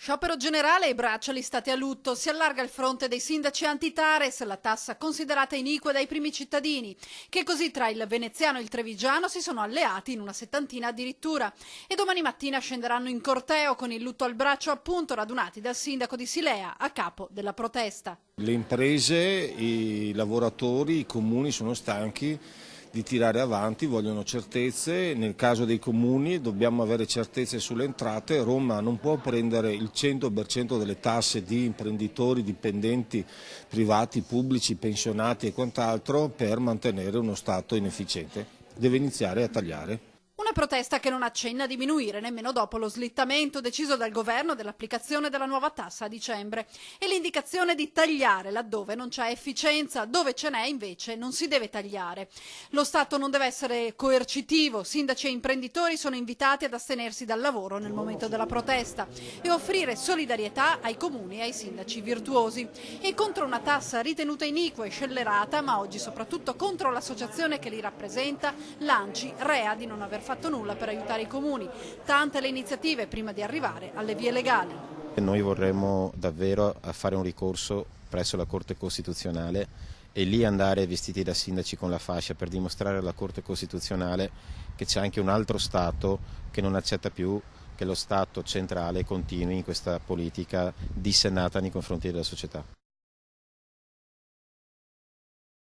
Sciopero generale e bracciali state a lutto, si allarga il fronte dei sindaci anti-Tares, la tassa considerata iniqua dai primi cittadini, che così tra il veneziano e il trevigiano si sono alleati in una settantina addirittura. E domani mattina scenderanno in corteo con il lutto al braccio appunto radunati dal sindaco di Silea a capo della protesta. Le imprese, i lavoratori, i comuni sono stanchi di tirare avanti, vogliono certezze. Nel caso dei comuni dobbiamo avere certezze sulle entrate. Roma non può prendere il 100% delle tasse di imprenditori, dipendenti privati, pubblici, pensionati e quant'altro per mantenere uno Stato inefficiente. Deve iniziare a tagliare. Una protesta che non accenna a diminuire nemmeno dopo lo slittamento deciso dal governo dell'applicazione della nuova tassa a dicembre e l'indicazione di tagliare laddove non c'è efficienza, dove ce n'è invece non si deve tagliare. Lo Stato non deve essere coercitivo, sindaci e imprenditori sono invitati ad astenersi dal lavoro nel momento della protesta e offrire solidarietà ai comuni e ai sindaci virtuosi. E contro una tassa ritenuta iniqua e scellerata, ma oggi soprattutto contro l'associazione che li rappresenta, l'ANCI rea di non aver fatto nulla per aiutare i comuni. Tante le iniziative prima di arrivare alle vie legali. Noi vorremmo davvero fare un ricorso presso la Corte Costituzionale e lì andare vestiti da sindaci con la fascia per dimostrare alla Corte Costituzionale che c'è anche un altro Stato che non accetta più che lo Stato centrale continui in questa politica dissennata nei confronti della società.